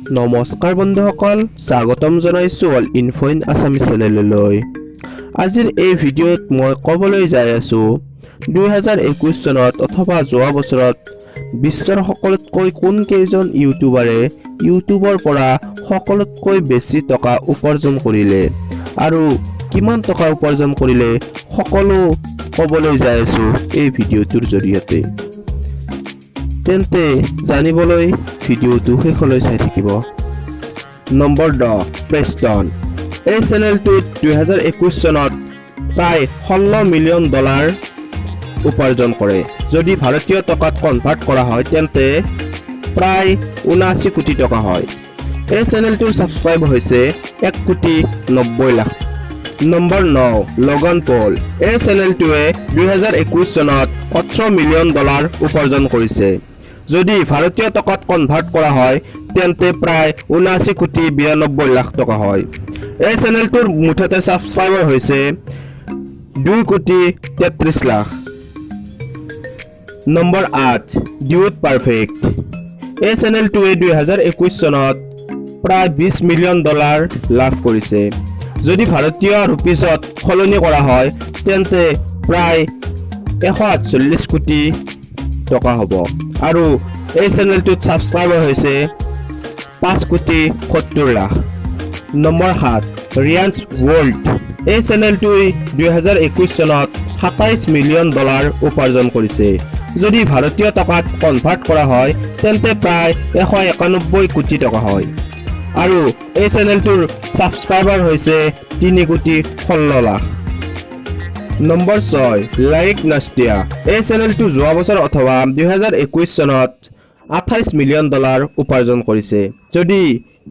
নমস্কাৰ বন্ধুসকল, স্বাগতম জনাইছো অল ইনফো ইন আসামিজ চেনেললৈ। আজিৰ এই ভিডিঅ'ত মই ক'বলৈ যাই আছো 2021 চনত অথবা যোৱা বছৰত বিশ্বৰ সকলোতকৈ কোন কেইজন ইউটিউবাৰে ইউটিউবৰ পৰা সকলোতকৈ বেছি টকা উপাৰ্জন কৰিলে আৰু কিমান টকা উপাৰ্জন কৰিলে সকলো ক'বলৈ যাই আছো এই ভিডিঅ'টোৰ জৰিয়তে। তেন্তে জানিবলৈ ভিডিঅ'টো শেষলৈ চাই থাকিব। Number 10 Preston. এই চেনেলটোত 2021 চনত প্ৰায় $16 মিলিয়ন উপাৰ্জন কৰে। যদি ভাৰতীয় টকাত কনভাৰ্ট কৰা হয় তেন্তে প্ৰায় 79 কোটি টকা হয়। এই চেনেলটোৰ ছাবস্ক্ৰাইব হৈছে 1,90,00,000 লাখ। নম্বৰ 9 লগন পল। এই চেনেলটোৱে 2021 চনত $18 মিলিয়ন উপাৰ্জন কৰিছে। যদি ভাৰতীয় টকাত কনভাৰ্ট কৰা হয় তেন্তে প্ৰায় 79,92,00,000 লাখ টকা হয়। এই চেনেলটোৰ মুঠতে ছাবস্ক্ৰাইবাৰ হৈছে 2,33 লাখ। Number 8 ডিউট perfect. এই চেনেলটোৱে 2021 চনত প্ৰায় $20 মিলিয়ন লাভ কৰিছে। যদি ভাৰতীয় ৰুপিজত সলনি কৰা হয় তেন্তে প্ৰায় 148 কোটি টকা হ'ব আৰু এই চেনেলটোত ছাবস্ক্ৰাইবাৰ হৈছে 5,70,00,000 লাখ। Number 7 ৰিয়ান্স world. এই চেনেলটোৱে 2021 চনত $27 মিলিয়ন উপাৰ্জন কৰিছে। যদি ভাৰতীয় টকাত কনভাৰ্ট কৰা হয় তেন্তে প্ৰায় 191 কোটি টকা হয় আৰু এই চেনেলটোৰ ছাবস্ক্ৰাইবাৰ হৈছে 3,16,00,000 লাখ। Number 6 like নাষ্টিয়া। এই চেনেলটো যোৱা বছৰ অথবা 2021 চনত $28 মিলিয়ন উপাৰ্জন কৰিছে। যদি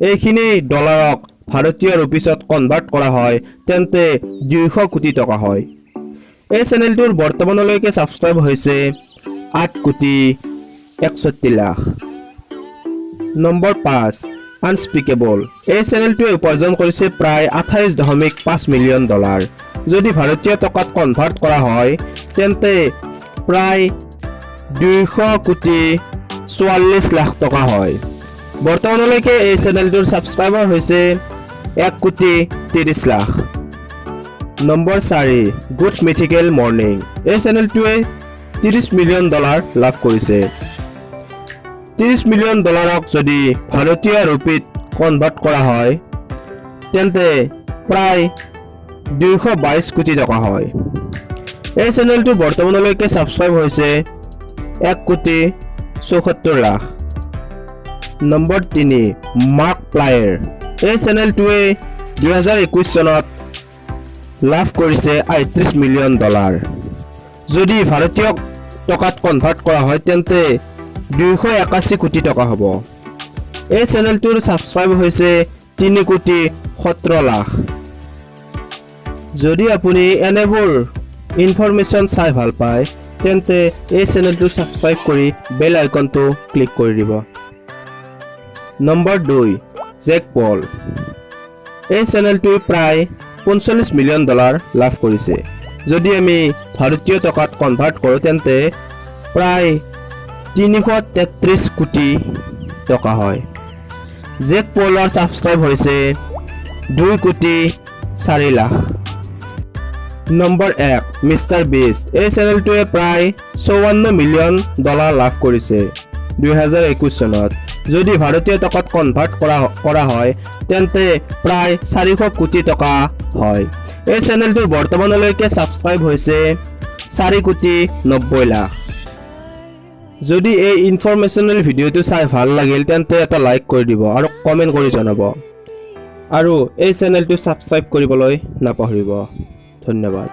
এইখিনি ডলাৰক ভাৰতীয় ৰুপিজত কনভাৰ্ট কৰা হয় তেন্তে 200 কোটি টকা হয়। এই চেনেলটোৰ বৰ্তমানলৈকে ছাবস্ক্ৰাইব হৈছে 8,61,00,000 লাখ। নম্বৰ 5 আনস্পিকেবল। এই চেনেলটোৱে উপাৰ্জন কৰিছে প্ৰায় $28.5 মিলিয়ন। যদি ভাৰতীয় টকাত কনভাৰ্ট কৰা হয় তেন্তে প্ৰায় 244 লাখ টকা হয়। বৰ্তমানলৈকে এই চেনেলটোৰ ছাবস্ক্ৰাইবাৰ হৈছে 1,30,00,000 lakh. Number 4 Good Mythical Morning. এই চেনেলটোৱে $30 মিলিয়ন লাভ কৰিছে। $30 মিলিয়ন যদি ভাৰতীয় ৰুপিত কনভাৰ্ট কৰা হয় তেন্তে প্ৰায় 222 কোটি টকা হয়। এই চেনেলটো বৰ্তমানলৈকে ছাবস্ক্ৰাইব হৈছে 1,74,00,000 লাখ। Number 3 mark plier. এই চেনেলটোৱে 2021 চনত লাভ কৰিছে $38 মিলিয়ন। যদি ভাৰতীয় টকাত কনভাৰ্ট কৰা হয় তেন্তে 281 কোটি টকা হ'ব। এই চেনেলটোৰ ছাবস্ক্ৰাইব হৈছে 3,17,00,000 লাখ। যদি আপুনি এনেবোৰ ইনফৰমেশ্যন চাই ভাল পায় তেন্তে এই চেনেলটো ছাবস্ক্ৰাইব কৰি বেল আইকনটো ক্লিক কৰি দিব। নম্বৰ 2 জেক পল। এই চেনেলটোৱে প্ৰায় $45 মিলিয়ন লাভ কৰিছে। যদি আমি ভাৰতীয় টকাত কনভাৰ্ট কৰোঁ তেন্তে প্ৰায় 333 কোটি টকা হয়। জেক পলৰ ছাবস্ক্ৰাইব হৈছে 2,04,00,000 লাখ। Number 1 mister beast. এই চেনেলটোৱে প্ৰায় $54 মিলিয়ন লাভ কৰিছে 2021 চনত। যদি ভাৰতীয় টকাত কনভাৰ্ট কৰা হয় তেন্তে প্ৰায় 400 কোটি টকা হয়। এই চেনেলটোৰ বৰ্তমানলৈকে ছাবস্ক্ৰাইব হৈছে 4,90,00,000 লাখ। যদি এই ইনফৰমেশ্যনেল ভিডিঅ'টো চাই ভাল লাগিল তেন্তে এটা লাইক কৰি দিব আৰু কমেণ্ট কৰি জনাব আৰু এই চেনেলটো ছাবস্ক্ৰাইব কৰিবলৈ নাপাহৰিব। ধন্যবাদ।